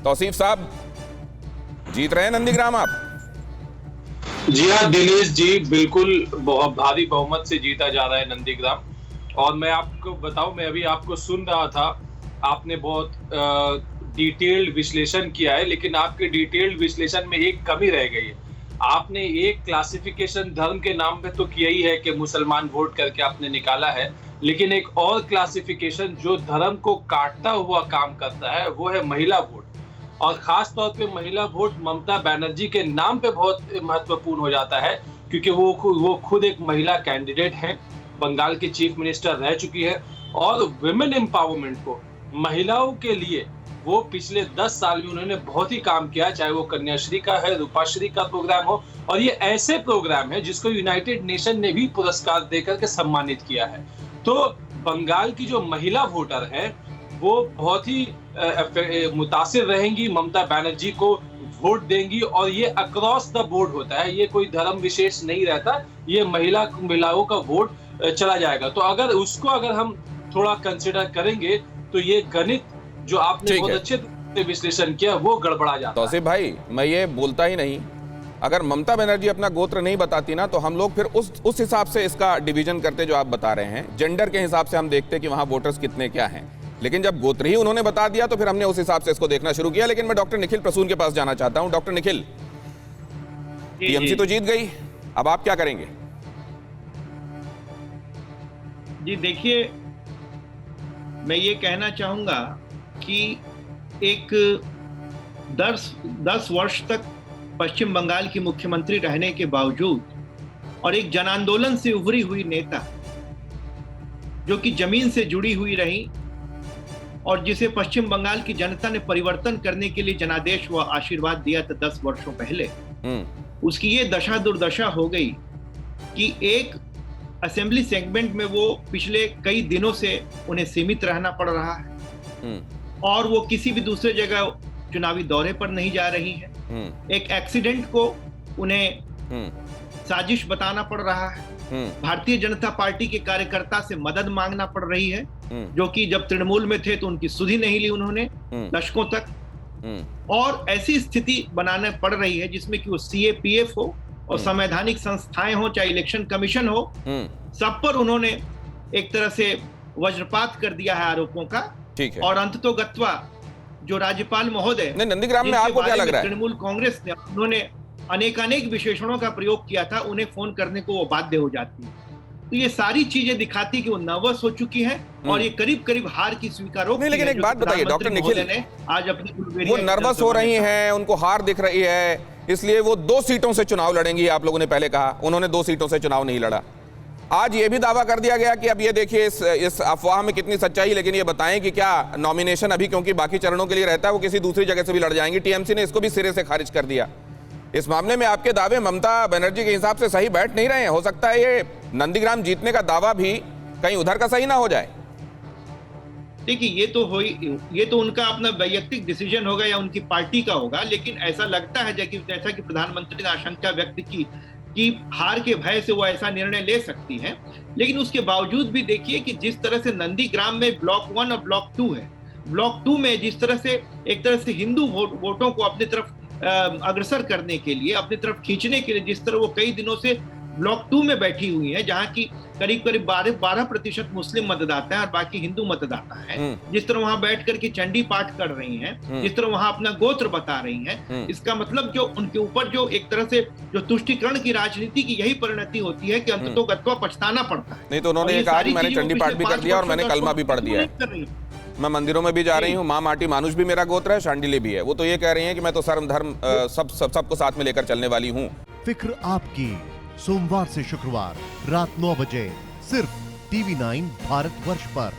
तौसीफ साहब, जीत रहे हैं नंदीग्राम आप? जी हाँ दिनेश जी, बिल्कुल बहुत भारी बहुमत से जीता जा रहा है नंदीग्राम। और मैं आपको बताऊं, मैं अभी आपको सुन रहा था, आपने बहुत डिटेल्ड विश्लेषण किया है, लेकिन आपके डिटेल्ड विश्लेषण में एक कमी रह गई है। आपने एक क्लासिफिकेशन धर्म के नाम पे तो किया ही है कि मुसलमान वोट करके आपने निकाला है, लेकिन एक और क्लासिफिकेशन जो धर्म को काटता हुआ काम करता है वो है महिला वोट। और खास तौर पे महिला वोट ममता बनर्जी के नाम पे बहुत महत्वपूर्ण हो जाता है, क्योंकि वो खुद एक महिला कैंडिडेट है, बंगाल की चीफ मिनिस्टर रह चुकी है, और विमेन एम्पावरमेंट को, महिलाओं के लिए वो पिछले 10 साल में उन्होंने बहुत ही काम किया, चाहे वो कन्याश्री का है, रूपाश्री का प्रोग्राम हो, और ये ऐसे प्रोग्राम है जिसको यूनाइटेड नेशन ने भी पुरस्कार देकर के सम्मानित किया है। तो बंगाल की जो महिला वोटर है वो बहुत ही मुतासिर रहेंगी, ममता बनर्जी को वोट देंगी, और ये अक्रॉस द बोर्ड होता है, ये कोई धर्म विशेष नहीं रहता, ये महिलाओं का वोट चला जाएगा। तो अगर हम थोड़ा कंसिडर करेंगे तो ये गणित जो आपने बहुत अच्छे से विश्लेषण किया वो गड़बड़ा जाता है। तौसीफ भाई, मैं ये बोलता ही नहीं, अगर ममता बनर्जी अपना गोत्र नहीं बताती ना तो हम लोग फिर उस हिसाब से इसका डिवीजन करते जो आप बता रहे हैं, जेंडर के हिसाब से हम देखते कि वहां वोटर्स कितने क्या हैं। लेकिन जब गोत्र ही उन्होंने बता दिया तो फिर हमने उस हिसाब से इसको देखना शुरू किया। लेकिन मैं डॉक्टर निखिल प्रसून के पास जाना चाहता हूं। डॉक्टर निखिल, टीएमसी तो जीत गई, अब आप क्या करेंगे? जी देखिए, मैं ये कहना चाहूंगा कि एक 10 वर्ष तक पश्चिम बंगाल की मुख्यमंत्री रहने के बावजूद और एक जन आंदोलन से उभरी हुई नेता जो कि जमीन से जुड़ी हुई रही और जिसे पश्चिम बंगाल की जनता ने परिवर्तन करने के लिए जनादेश व आशीर्वाद दिया था 10 वर्षों पहले, उसकी ये दशा दुर्दशा हो गई कि एक असेंबली सेगमेंट में वो पिछले कई दिनों से उन्हें सीमित रहना पड़ रहा है और वो किसी भी दूसरे जगह चुनावी दौरे पर नहीं जा रही है। एक एक्सीडेंट को उन्हें साजिश बताना पड़ रहा है। भारतीय जनता पार्टी के कार्यकर्ता से मदद मांगना पड़ रही है, जो कि जब तृणमूल में थे तो उनकी सुधि नहीं ली उन्होंने दशकों तक, और ऐसी स्थिति बनाने पड़ रही है जिसमें कि वो सीएपीएफ हो और संवैधानिक संस्थाएं हो, चाहे इलेक्शन कमीशन हो, सब पर उन्होंने एक तरह से वज्रपात कर दिया है आरोपों का। ठीक है। और अंततोगत्वा जो राज्यपाल महोदय नंदीग्राम में आपको क्या लग रहा है? तृणमूल कांग्रेस ने उन्होंने अनेकानेक विशेषणों का प्रयोग किया था, उन्हें फोन करने को वो बाध्य हो जाती है। तो ये सारी चीजें दिखाती कि वो नर्वस हो चुकी है और ये करीब करीब हार की स्वीकारोक्ति है। लेकिन एक बात बताइए डॉक्टर निखिल, आज अपनी वो नर्वस हो रही हैं, उनको हार दिख रही है, इसलिए वो 2 सीटों से चुनाव लड़ेंगी। आप लोगों ने पहले कहा उन्होंने 2 सीटों से चुनाव नहीं लड़ा। आज ये भी दावा कर दिया गया कि अब ये देखिए इस अफवाह में कितनी सच्चाई, लेकिन ये बताएं कि क्या नॉमिनेशन अभी, क्योंकि बाकी चरणों के लिए रहता है, वो किसी दूसरी जगह से भी लड़ जाएंगी। टीएमसी ने इसको भी सिरे से खारिज कर दिया। इस मामले में आपके दावे ममता बनर्जी के हिसाब से सही बैठ नहीं रहे हैं। हो सकता है ये नंदीग्राम जीतने का दावा भी कहीं उधर का सही ना हो जाए। देखिए, ये तो उनका अपना वैयक्तिक डिसीजन होगा या उनकी पार्टी का होगा, लेकिन ऐसा लगता है जैसा कि प्रधानमंत्री ने आशंका व्यक्त की कि हार के भय से वो ऐसा निर्णय ले सकती हैं। लेकिन उसके बावजूद भी देखिए कि जिस तरह से नंदीग्राम में ब्लॉक 1 और ब्लॉक 2 है, ब्लॉक 2 में जिस तरह से एक तरह से हिंदू वोटों को अपनी तरफ अग्रसर करने के लिए, अपनी तरफ खींचने के लिए, जिस तरह वो कई दिनों से ब्लॉक 2 में बैठी हुई है, जहां की करीब 12% मुस्लिम मतदाता है और बाकी हिंदू मतदाता है, जिस तरह वहां बैठ करके चंडी पाठ कर रही हैं, जिस तरह वहां अपना गोत्र बता रही हैं, इसका मतलब जो उनके ऊपर जो एक तरह से जो तुष्टीकरण की राजनीति की यही परिणति होती है कि अंततोगत्वा पछताना पड़ता है। नहीं तो उन्होंने ये कहा कि मैंने चंडी पाठ भी कर दिया और मैंने कलमा भी पढ़ दिया है, मैं मंदिरों में भी जा रही हूँ, माँ माटी मानुष भी मेरा गोत्र है, शांडिल्य भी है। वो तो ये कह रही हैं कि मैं तो सर्व धर्म सबको साथ में लेकर चलने वाली हूँ। फिक्र आपकी, सोमवार से शुक्रवार रात 9 बजे सिर्फ TV9 भारतवर्ष पर।